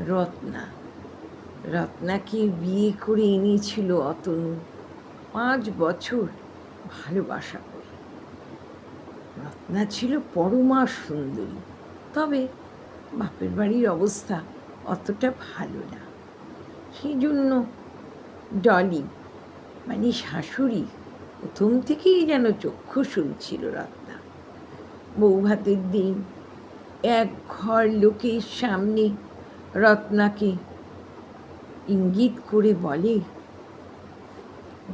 রত্না রত্নাকে বিয়ে করে এনেছিল অতনু 5 বছর ভালোবাসা করে। রত্না ছিল পরমা সুন্দরী, তবে বাপের বাড়ির অবস্থা অতটা ভালো না। সেই জন্য ডলি মানে শাশুড়ি প্রথম থেকেই যেন চক্ষুশূল ছিল রত্না। বৌভাতের দিন এক ঘর লোকের সামনে রত্নাকে ইঙ্গিত করে বলে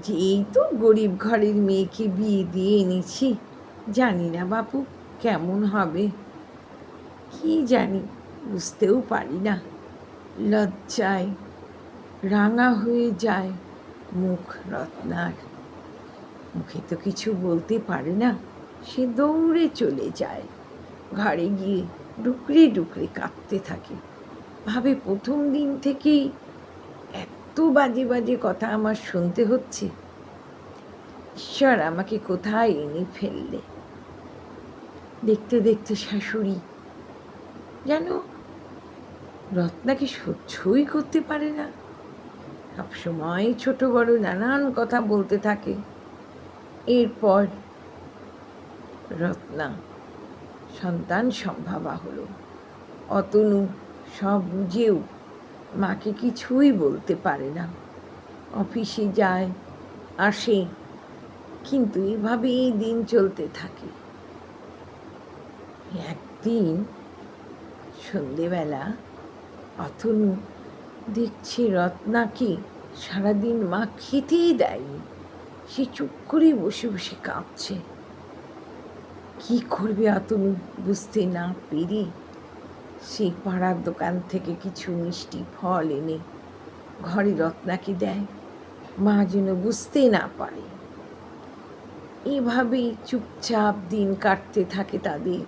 যে এই তো গরিব ঘরের মেয়েকে বিয়ে দিয়ে এনেছি, জানি না বাপু কেমন হবে, কি জানি বুঝতেও পারি না। লজ্জায় রাঙা হয়ে যায় মুখ রত্নার, মুখে তো কিছু বলতে পারে না। সে দৌড়ে চলে যায়, ঘরে গিয়ে ডুকরে ডুকরে কাঁদতে থাকে। ভাবে প্রথম দিন থেকেই এত বাজে বাজে কথা আমার শুনতে হচ্ছে, ঈশ্বর আমাকে কোথায় এনে ফেললে। দেখতে দেখতে শাশুড়ি যেন রত্নাকে সহ্যই করতে পারে না, সবসময় ছোট বড় নানান কথা বলতে থাকে। এরপর রত্না সন্তান সম্ভবা হলো। অতনু সব বুঝেও মাকে কিছুই বলতে পারে না, অফিসে যায় আসে, কিন্তু এভাবেই দিন চলতে থাকে। একদিন সন্ধেবেলা অতনু দেখছে রত্নাকে সারাদিন মা খেতেই দেয়নি, সে চুপ করে বসে বসে কাঁদছে। কি করবে অতনু বুঝতে না পেরে সেই পাড়ার দোকান থেকে কিছু মিষ্টি ফল এনে ঘরে রত্নাকে দেয়, মা যেন বুঝতে না পারে। এভাবেই চুপচাপ দিন কাটতে থাকে তাদের।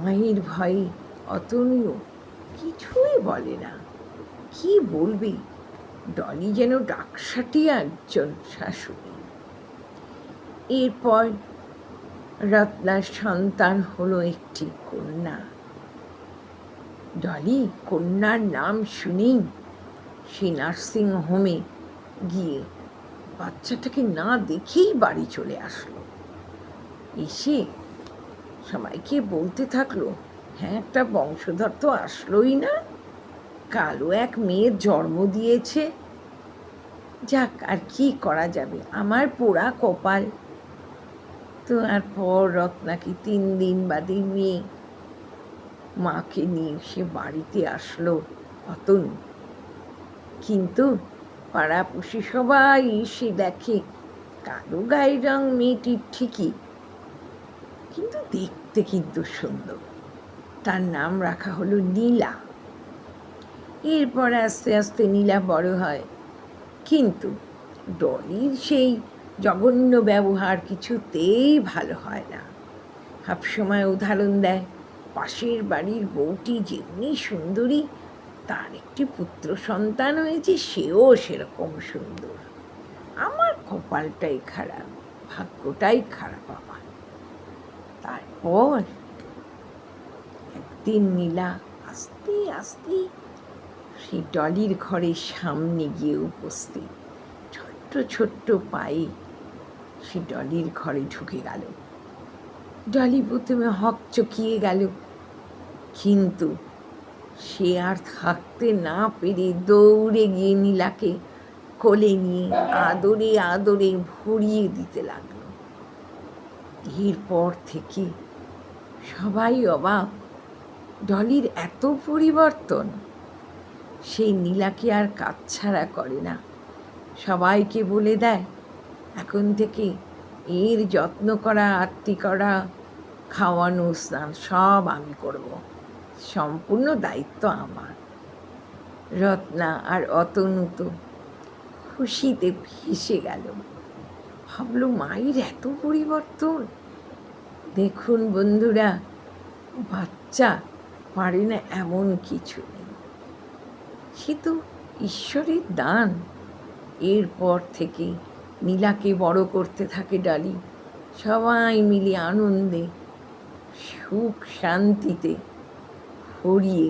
মায়ের ভয়ে অতনুও কিছুই বলে না, কি বলবে, ডলি যেন ডাকসাটিয়া একজন শাশুড়ি। এরপর রত্নার সন্তান হলো একটি কন্যা। ডলি কন্যার নাম শুনেই সে নার্সিং হোমে গিয়ে বাচ্চাটাকে না দেখেই বাড়ি চলে আসলো। এসে সবাইকে বলতে থাকলো, হ্যাঁ একটা বংশধর তো আসলোই না, কালো এক মেয়ের জন্ম দিয়েছে, যাক আর কি করা যাবে, আমার পোড়া কপাল। তো আর পর রত্নাকে 3 দিন বাদে মেয়ে মাকে নিয়ে সে বাড়িতে আসলো অতনু। কিন্তু পাড়াপড়শি সবাই এসে দেখে কালো গায়ের রং মেয়েটির ঠিকই, কিন্তু দেখতে কিন্তু সুন্দর। তার নাম রাখা হলো নীলা। এরপর আস্তে আস্তে নীলা বড় হয়, কিন্তু ডলির সেই জঘন্য ব্যবহার কিছুতেই ভালো হয় না। সবসময় উদাহরণ দেয়, পাশের বাড়ির বউটি যেমনি সুন্দরী, তার একটি পুত্র সন্তান হয়েছে, সেও সেরকম সুন্দর। আমার কপালটাই খারাপ, ভাগ্যটাই খারাপ আমার। তারপর একদিন নীলা আস্তে আস্তে সেই ডলির ঘরের সামনে গিয়ে উপস্থিত, ছোট্ট ছোট্ট পায়ে সে ডলির ঘরে ঢুকে গেল। ডলি প্রথমে হকচকিয়ে গেল, কিন্তু সে আর থাকতে না পেরে দৌড়ে গিয়ে নীলাকে কোলে নিয়ে আদরে আদরে ভরিয়ে দিতে লাগলো। এরপর থেকে সবাই অবাক, ডলির এত পরিবর্তন। সেই নীলাকে আর কাছছাড়া করে না, সবাইকে বলে দেয় এখন থেকে এর যত্ন করা, আত্তি করা, খাওয়ানো, স্নান সব আমি করব, সম্পূর্ণ দায়িত্ব আমার। রত্না আর অতনু তো খুশিতে ভেসে গেল, ভাবলো মায়ের এত পরিবর্তন। দেখুন বন্ধুরা, বাচ্চা পারে না এমন কিছু নেই, সে তো ঈশ্বরের দান। এরপর থেকে নীলাকে বড় করতে থাকে ডালি, সবাই মিলে আনন্দে সুখ শান্তিতে ভরিয়ে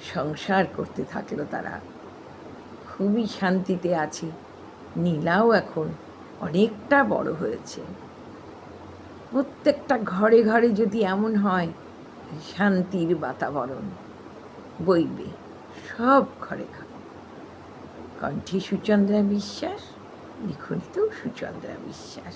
সংসার করতে থাকলো তারা। খুবই শান্তিতে আছে। নীলাও এখন অনেকটা বড় হয়েছে। প্রত্যেকটা ঘরে ঘরে যদি এমন হয়, শান্তির বাতাবরণ বইবে সব ঘরে ঘরে। কণ্ঠে সুচন্দ্রা বিশ্বাস, লিখনিতেও সুচন্দ্রা বিশ্বাস।